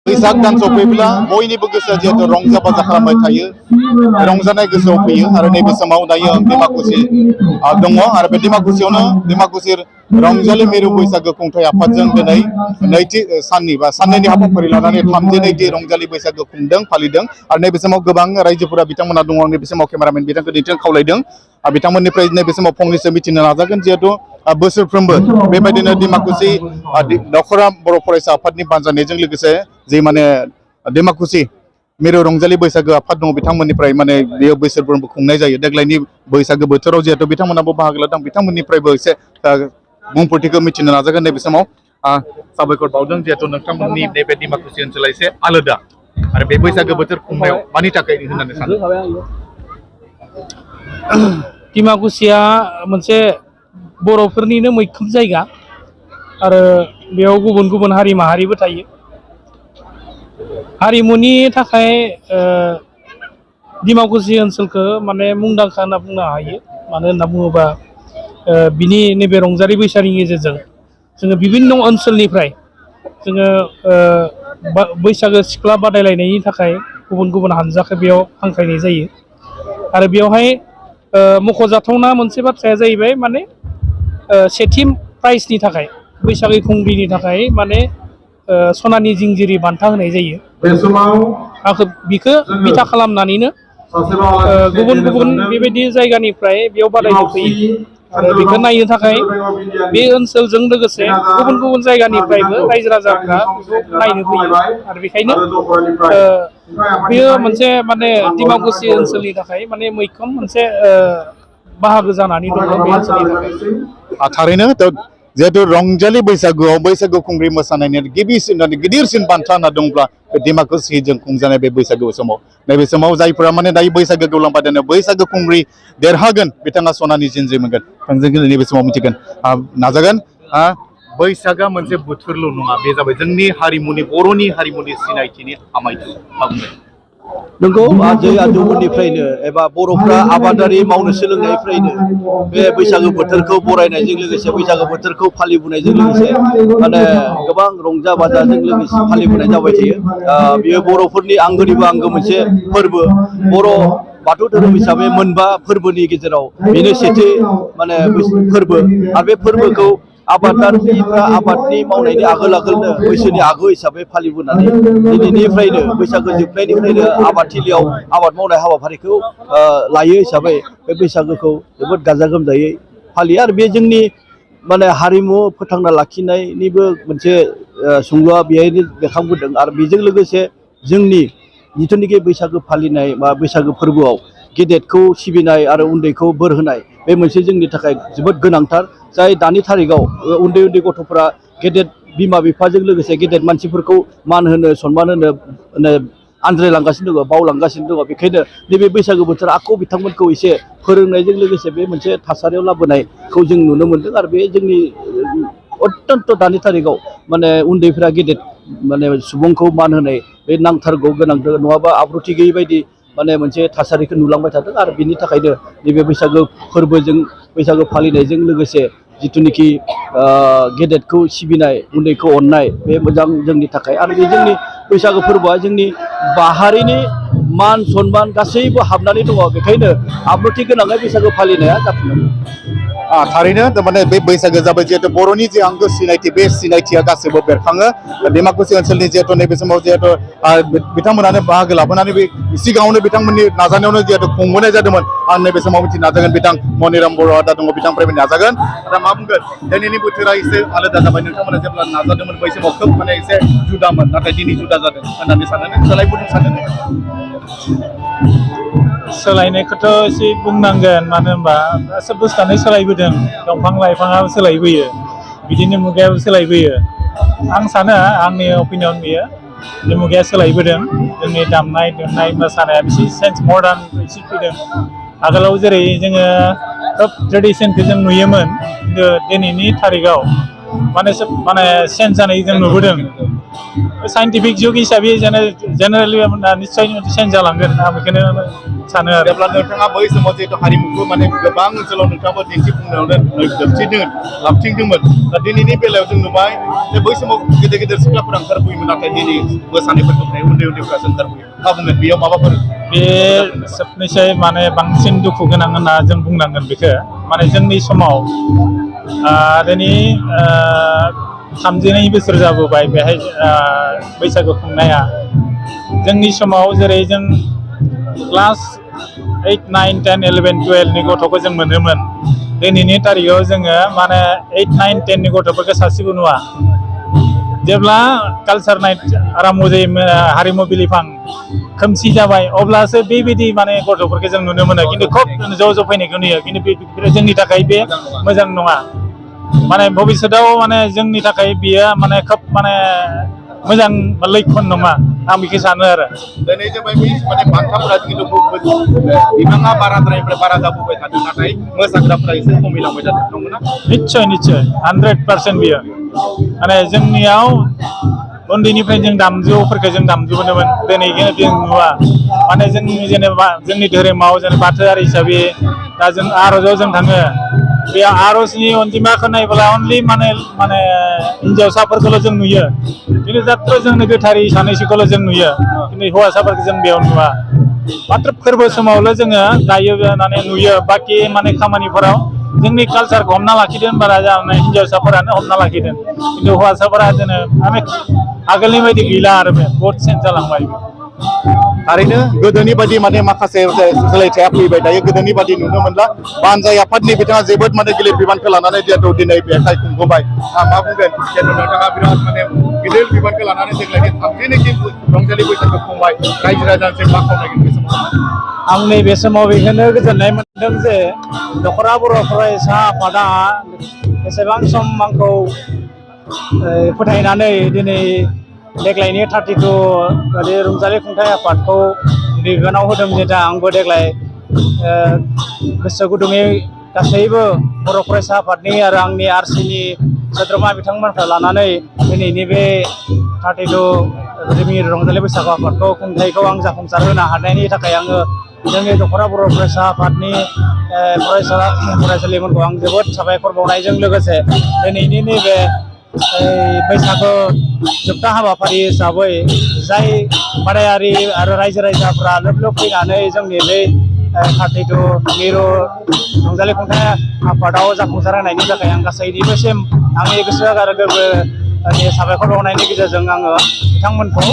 बैसाग दान सफैब्ला बयनिबो गोसोआ जिहेतु रंजा बाजा खालामबाय थायो रंजानाय गोसोआव फैयो आरो नैबे समाव दायो डिमाकुसि दङ आरो बे डिमाकुसि रंजालि मिरु बैसागो खुंथाय आफादजों दिनै नैथि साननि बा साननैनि हाबाफारि लानानै 32 रंजालि बैसागो खुंदों फालिदों आरो नैबे समाव गोबां रायजोफोरा बिथांमोना दङ नैबे समाव केमेरामेन बिथांखौ दैथायनो खावलायदों बिथांमोननिफ्राय नैबे समाव फंनैसो मिथिनो नाजागोन जिहेतु बोसोरफ्रोमबो बेबायदिनो डिमाकुसि दखरा बर' फरायसा आफादनि बानजायनायजों लोगोसे जे माने डिमाकुसि मिरु रंजालि बैसागो आफाद दङ बिथांमोननिफ्राय माने बेयो बोसोरफ्रोमबो खुंनाय जायो देग्लायनि बैसागो बोथोराव जिहेतु बिथांमोनाबो बाहागो लादों बिथांमोननिफ्रायबो एसे बुंफोरथिखौ मिथिनो नाजागोन नैबे समाव साबायखर बावदों जिहेतु नोंथांमोननि नैबे डिमाकुसि ओनसोला एसे आलादा आरो बे बैसागो बोथोर खुंनायाव मानि थाखाय होननानै सानो डिमाकुसिया मोनसे बर'फोरनिनो मैखोम जायगा आरो बेयाव गुबुन गुबुन हारि माहारिबो थायो हारिमुनि थाखाय डिमाकुसि ओनसोलखौ माने मुंदांखा होनना बुंनो हायो मानो होनना बुङोबा बिनि नैबे रंजालि बैसागोनि गेजेरजों जोङो बिभिन्न ओनसोलनिफ्राय जोङो बैसागो सिख्ला बादायलायनायनि थाखाय गुबुन गुबुन हानजाखौ बेयाव हांख्रायनाय जायो आरो बेवहाय मख'जाथावना मोनसे बाथ्राया जाहैबाय माने सेथि प्राइजनि थाखाय बैसागो खुंग्रिनि थाखाय माने सनानि जिंजिरि बान्था होनाय जायो बिखौ बिथा खालामनानैनो गुबुन गुबुन बेबायदि जायगानिफ्राय बेयाव बादायनो फैयो आरो बेखौ नायनो थाखाय बे ओनसोलजों लोगोसे गुबुन गुबुन जायगानिफ्रायबो रायजो राजाफ्रा बेखौ नायनो फैयो आरो बेखायनो बेयो मोनसे माने डिमाकुसि ओनसोलनि थाखाय माने मैखोम मोनसे बाहागो जानानै दङ बे ओनसोलनि थाखाय थारैनो जिहेतु रंजालि बैसागो खुंग्रि मोसानायनि गिदिरसिन बान्था होनना दंब्ला बे डिमाकुसिजों खुंजानाय बे बैसागो समाव नैबे समाव जायफोरा माने दायो बैसागो गेवलां बादायनायाव बैसागो खुंग्रि देरहागोन बिथाङा सनानि जिन्ज्रि मोनगोन जों नैबे समाव मिथिगोन नाजागोन बैसागआ मोनसे बोथोरल' नङा बे जाबाय जोंनि हारिमुनि बर'नि हारिमुनि सिनायथिनि आमायथु मा बुंदों नंगौ आजै आजौमोननिफ्रायनो एबा बर'फ्रा आबादारि मावनो सोलोंनायनिफ्रायनो बे बैसागो बोथोरखौ बरायनायजों लोगोसे बैसागो बोथोरखौ फालिबोनायजों लोगोसे माने गोबां रंजा बाजाजों लोगोसे फालिबोनाय जाबाय थायो बेयो बर'फोरनि आंगोनिबो आंगो मोनसे फोरबो बर' बाथौ धोरोम हिसाबै मोनबा फोरबोनि गेजेराव बेनो सेथि माने फोरबो आरो बे फोरबोखौ आबादारिफ्रा आबादनि मावनायनि आगोलनो बैसोनि आगु हिसाबै फालिबोनानै दिनैनिफ्रायनो बैसागो जोबनायनिफ्रायनो आबादथिलियाव आबाद मावनाय हाबाफारिखौ लायो हिसाबै बे बैसागोखौ जोबोद गाजा गोमजायै फालियो आरो बे जोंनि माने हारिमु फोथांना लाखिनायनिबो मोनसे सुंलुआ बेहायनो बेरखांबोदों आरो बेजों लोगोसे जोंनि जिथुनिखि बैसागो फालिनाय बा बैसागो फोरबोआव गेदेरखौ सिबिनाय आरो उन्दैखौ बोर होनाय बे मोनसे जोंनि थाखाय जोबोद गोनांथार जाय दानि थारिखआव उन्दै उन्दै गथ'फोरा गेदेर बिमा बिफाजों लोगोसे गेदेर मानसिफोरखौ मान होनो सनमान होनो आनज्रायलांगासिनो दङ बावलांगासिनो दङ बेखायनो नैबे बैसागो बोथोर आखौ बिथांमोनखौ एसे फोरोंनायजों लोगोसे बे मोनसे थासारियाव लाबोनायखौ जों नुनो मोन्दों आरो बे जोंनि अत्यन्त दानि थारिखआव माने उन्दैफ्रा गेदेर माने सुबुंखौ मान होनाय बे नांथारगौ गोनांथार नङाबा आब्रुथि गैयै बायदि माने मोनसे थासारिखौ नुलांबाय थादों आरो बिनि थाखायनो नैबे बैसागो फोरबोजों बैसागो फालिनायजों लोगोसे जिथुनिखि गेदेरखौ सिबिनाय उन्दैखौ अननाय बे मोजां जोंनि थाखाय आरो बे जोंनि बैसागो फोरबोआ जोंनि बाहारिनि मान सनमान गासैबो हाबनानै दङ बेखायनो आब्रुथि गोनाङै बैसागो फालिनाया जाफुंनांगौ थारैनो माने बे बैसागो जाबाय जिहेतु बर'नि जे आंगो सिनायथि बे सिनायथिया गासैबो बेरखाङो डिमाकुसि ओनसोलनि जिहेतु नैबे समाव जिहेतु बिथांमोनानो बाहागो लाबोनानै बे सिगाङावनो बिथांमोननि नाजानायावनो जिहेतु खुंबोनाय जादोंमोन आं नैबे समाव मिथिनो नाजागोन बिथां मनिराम बर' आदा दङ बिथांनिफ्राय नाजागोन दा मा बुंगोन दिनैनि बोथोरा एसे आलादा जाबाय नोंथांमोना जेब्ला नाजादोंमोन बै समाव खोब माने एसे जुदामोन नाथाय दिनै जुदा जादों होननानै साननानै सोलायबोदों साननानै सोलायनायखौथ' एसे बुंनांगोन मानो होनबा गासै बुस्थुआनो सोलायबोदों दंफां लाइफाङाबो सोलायबोयो बिदिनो मुगायाबो सोलायबोयो आं सानो आंनि अपिनियन बेयो बे मुगाया सोलायबोदों जोंनि दामनाय देनाय मोसानाया एसे सेन्स मडार्न एसे फैदों आगोलाव जेरै जोङो खोब ट्रेडिसनखौ जों नुयोमोन खिन्थु दिनैनि थारिखआव माने चेन्ज जानाय जों नुबोदों साइन्टिफिक जुग हिसाबै जेनेरेलि निस्सय चेन्ज जालांगोन आं बेखौनो सानो आरो जेब्ला नोंथाङा बै समाव जिहेतु हारिमुखौ माने गोबां ओनसोलाव नोंथाङाबो दिन्थिफुंनायावनो लाबथिंदोंमोन दा दिनैनि बेलायाव जों नुबाय जे बै समाव गेदेर गेदेर सिख्लाफोरा ओंखारबोयोमोन नाथाय दिनै मोसानायफोरखौ उन्दै उन्दैफ्रासो ओंखारबोयो मा बुंगोन बेयाव माबाफोर बे सबनिसाय माने बांसिन दुखु गोनां होनना जों बुंनांगोन बेखौ माने जोंनि समाव दिनै 32 बोसोर जाबोबाय बेहाय बैसागु खुंनाया जोंनि समाव जेरै जों क्लास 8, 9, 10, 11, 12 नि गथ'खौ जों मोनोमोन दिनैनि तारिखाव जोङो माने 8, 9, 10 नि गथ'फोरखौ सासेबो नुवा जेब्ला कालचार नाइट आराम्भ जायो हारिमु बिलिफां खोमसि जाबाय अब्लासो बेबायदि माने गथ'फोरखौ जों नुनो मोनो खिन्थु खोब ज' फैनायखौ नुयो खिन्थु बे जोंनि थाखाय बे मोजां नङा माने भबिष्यताव माने जोंनि थाखाय बियो माने खोब माने मोजां लैखोन नङा आं बेखौ सानो आरो दिनै जाबाय माने बान्थाफोरा खिन्थु बिबाङा बाराद्रायनिफ्राय बारा जाबोबाय थादों नाथाय मोसाग्राफोरा एसे खमायलांबाय थादों नंगौना निश्चय 100% बियो माने जोंनियाव उन्दैनिफ्राय जों दामजुफोरखौ जों दामजुबोदोंमोन दिनै जों नुवा माने जोंनि जेनेबा जोंनि धोरोमाव जेनेबा बाथौआरि हिसाबै दा जों आर'जाव जों थाङो बे आर'जनि अनजिमाखौ नायब्ला अनलि माने हिन्जावसाफोरखौल' जों नुयो खिन्थु जात्र जोंनि गोथारि सानैसोखौल' जों नुयो खिन्थु हौवासाफोरखौ जों बेयाव नुवा मात्र फोरबो समावल' जोङो दायो माने नुयो बाखि माने खामानिफोराव जोंनि कालचारखौ हमना लाखिदों बारा जानाय हिन्जावसाफोरानो हमना लाखिदों खिन्थु हौवासाफोरा जोङो माने आगोलनि बायदि गैला आरो बे बहुत चेन्ज जालांबाय थारैनो गोदोनि बायदि माने माखासे सोलायथाया फैबाय दायो गोदोनि बायदि नुनो मोनला बानजाय आफादनि बिथाङा जोबोद माने गिलिर बिबानखौ लानानै जिहेतु दिनै बेहाय खुंबोबाय मा बुंगोन जिहेतु नोंथाङा बिराद माने गिदिर बिबानखौ लानानै देग्लायनि 32 रंजालि बैसागु खुंबाय रायजो राजाजों मा खावलायगोन बे समाव आं नैबे समाव बेखौनो गोजोननाय मोनदों जे दख'रा बर' फरायसा आफादा एसेबां सम आंखौ फोथायनानै दिनै देग्लायनि 32 बे रंजालि खुंथाय आफादखौ बिबानाव होदों जेथा आंबो देग्लाय गोसो गुदुङै गासैबो बर' फरायसा आफादनि आरो आंनि आरसिनि सोद्रोमा बिथांमोनखौ लानानै दिनैनि बे 32 रंजालि बैसागु आफादखौ खुंथायखौ आं जाफुंसार होनो हानायनि थाखाय आङो जोंनि दख'रा बर' फरायसा आफादनि फरायसालिफोरखौ आं जोबोद साबायखर बावनायजों लोगोसे दिनैनि नैबे बैसागु जोबथा हाबाफारि हिसाबै जाय बादायारि आरो रायजो राजाफ्रा लोब लोब फैनानै जोंनि बे 32 मिरु रंजालि खुंथाय आफादाव जाफुंसार होनायनि थाखाय आं गासैनिबोसिम आंनि गोसो आरो गोरबोनि साबायखर बावनायनि गेजेरजों आङो बिथांमोनखौ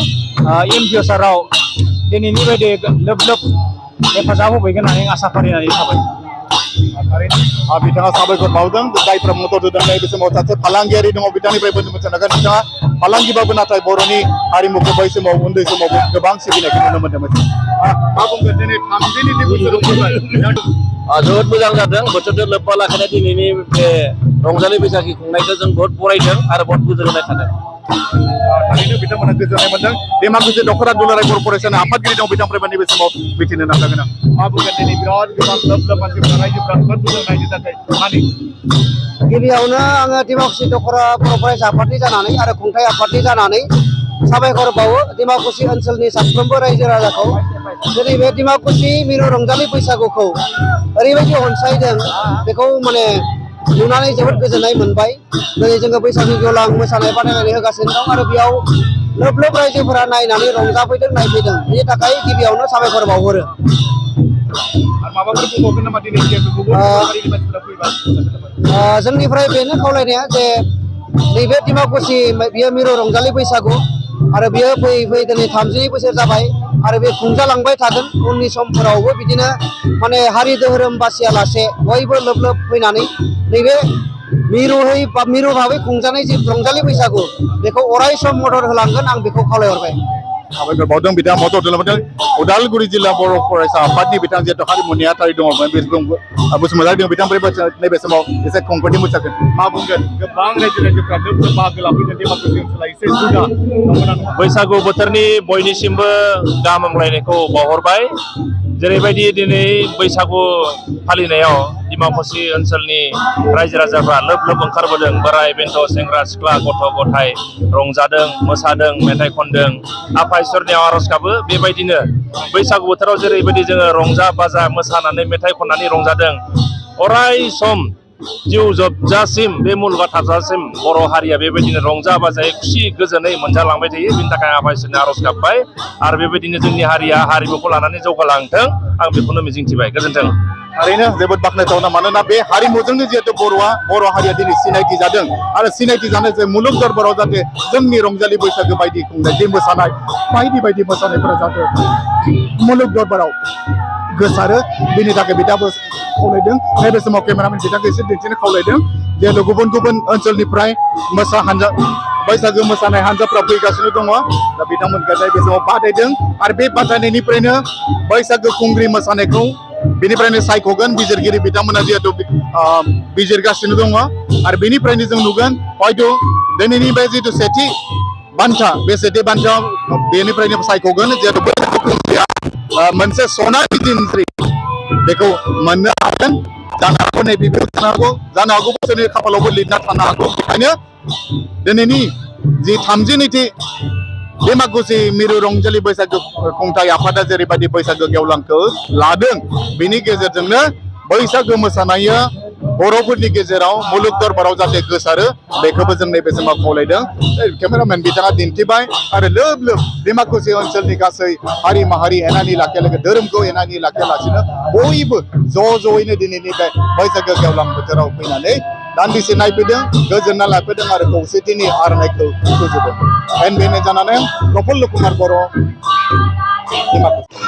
इन फिउचाराव दिनैनि बायदि लोब लोब हेफाजाब होफैगोन होननानै आसा फारिनानै थाबाय बिथाङा साबायखर बावदों जायफ्रा मदद होदों नैबे समाव सासे फालांगियारि दङ बिथांनिफ्रायबो मिथिनो हागोन बिथाङा फालांगिबाबो नाथाय बर'नि हारिमुखौ बै समाव उन्दै समावबो गोबां सिबिनायखौ नुनो मोन्दोंमोन मा बुंगोन दिनै 32 बोसोराव जोबोद मोजां जादों बोथोरजों लोब्बा लाखिनाय दिनैनि बे रंजालि बैसागु खुंनायखौ जों बहुत बरायदों आरो बहुत गोजोननाय थादों थारैनो बिथांमोना गोजोननाय मोनदों बे माखासे दख'रा दुलाराय बर' फरायसानि आफादगिरि दं बिथांनिफ्राय नैबे समाव मिथिनो नाजागोन आं मा बुंगोन दिनै बिराद गोबां लोब लोब मानसिफ्रा रायजोफ्रा जोबोद मोजां नायनो थाखाय मानि गिबियावनो आङो डिमाकुसि दख'रा बर' फरायसा आफादनि जानानै आरो खुंथाय आफादनि जानानै साबायखर बावो डिमाकुसि ओनसोलनि साफ्रोमबो रायजो राजाखौ दिनै बे डिमाकुसि मिरु रंजालि बैसागुखौ ओरैबायदि अनसायदों बेखौ माने नुनानै जोबोद गोजोननाय मोनबाय दिनै जोङो बैसागु गेवलां मोसानाय बादायलायनाय होगासिनो दं आरो बेयाव लोब लोब रायजोफोरा नायनानै रंजाफैदों नायफैदों बेनि थाखाय गिबियावनो साबायखर बावहरो माबाफोर बुंबावगोन नामा दिनै गुबुन हारिनि मानसिफ्रा फैबा जोंनिफ्राय बेनो खावलायनाया जे नैबे डिमाकुसि बियो मिरु रंजालि बैसागु आरो बियो फैयै फैयै दिनै 32 बोसोर जाबाय आरो बे खुंजालांबाय थागोन उननि समफोरावबो बिदिनो माने हारि धोरोम बासियालासे बयबो लोब लोब फैनानै नैबे मिरु भाबै खुंजानाय जि रंजालि बैसागु बेखौ अराय सम मदद होलांगोन आं बेखौ खावलायहरबाय साबायखर बावदों बिथाङा मदद होलांदों उदालगुरि जिल्ला बर' फरायसा आफादनि बिथां जिहेतु हारिमुनि आथारि दङमोन बे बसुमतारी दं बिथांनिफ्रायबो नैबे समाव एसे खंफोरनि मोसागोन मा बुंगोन गोबां रायजो राजाफ्रा लोब लोब बाहागो लाफैदों डिमाकुसि ओनसोला एसे जुदा बैसागु बोथोरनि बयनिसिमबो गाहाम हामलायनायखौ बावहरबाय जेरैबायदि दिनै बैसागु फालिनायाव डिमाकुसि ओनसोलनि रायजो राजाफ्रा लोब लोब ओंखारबोदों बोराय बेन्थ सेंग्रा सिख्ला गथ' गथाय रंजादों मोसादों मेथाइ खनदों आफा इसोरनियाव आरज गाबो बेबायदिनो बैसागु बोथोराव जेरैबायदि जोङो रंजा बाजा मोसानानै मेथाइ खननानै रंजादों अराय सम जिउ जोबजासिम बे मुलुगा थाजासिम बर' हारिया बेबायदिनो रंजा बाजायै खुसि गोजोनै मोनजालांबाय थायो बेनि थाखाय आफा इसोरनि आरज गाबबाय आरो बेबायदिनो जोंनि हारिया हारिमुखौ लानानै जौगालांथों आं बेखौनो मिजिंथिबाय गोजोन्थों थारैनो जोबोद बाख्नायथावना मानोना बे हारिमुजोंनो जिहेतु बर' हारिया दिनै सिनायथि जादों आरो सिनायथि जानाय जे मुलुग दरबाराव जाहाथे जोंनि रंजालि बैसागो बायदि खुंनाय जे मोसानाय बायदि मोसानायफोरा जाहाथे मुलुग दरबाराव गोसारो बेनि थाखाय बिथाङाबो खावलायदों नैबे समाव केमेरामेन बिथांखौ एसे दिन्थिनो खावलायदों जिहेतु गुबुन गुबुन ओनसोलनिफ्राय बैसागो मोसानाय हानजाफ्रा फैगासिनो दङ दा बिथांमोनखौ नैबे समाव बादायदों आरो बे बादायनायनिफ्रायनो बैसागो खुंग्रि मोसानायखौ बेनिफ्रायनो सायख'गोन बिजिरगिरि बिथांमोना जिहेतु बिजिरगासिनो दङ आरो बेनिफ्रायनो जों नुगोन हयथ' दिनैनि बे जिथु सेथि बान्था बे सेथि बान्था बेनिफ्रायनो सायख'गोन जिहेतु बैसागो खुंग्रिया मोनसे सनानि दिनस्रि बेखौ मोननो हागोन जानो हागौ नैबेबो जानो हागौ बोसोरनि खाफालावबो लिरना थानो हागौ बेखायनो दिनैनि जि 32थि डिमाकुसि मिरु रंजालि बैसागो खुंथाय आफादा जेरैबायदि बैसागो गेवलांखौ लादों बेनि गेजेरजोंनो बैसागो मोसानाया बर'फोरनि गेजेराव मुलुग दरबाराव जाहाथे गोसारो बेखौबो जों नैबे समाव खावलायदों केमेरामेन बिथाङा दिन्थिबाय आरो लोब लोब डिमाकुसि ओनसोलनि गासै हारि माहारि एनानि लाखिया लोगो धोरोमखौ एनानि लाखियालासिनो बयबो ज'यैनो दिनैनि बे बैसागो गेवलां बोथोराव फैनानै दान्दिसे नायफैदों गोजोनना लाफैदों आरो खौसेथिनि आर'नाइखौ सुजुदों बेनो जानानै प्रफुल्ल कुमार बर' डिमाकुसि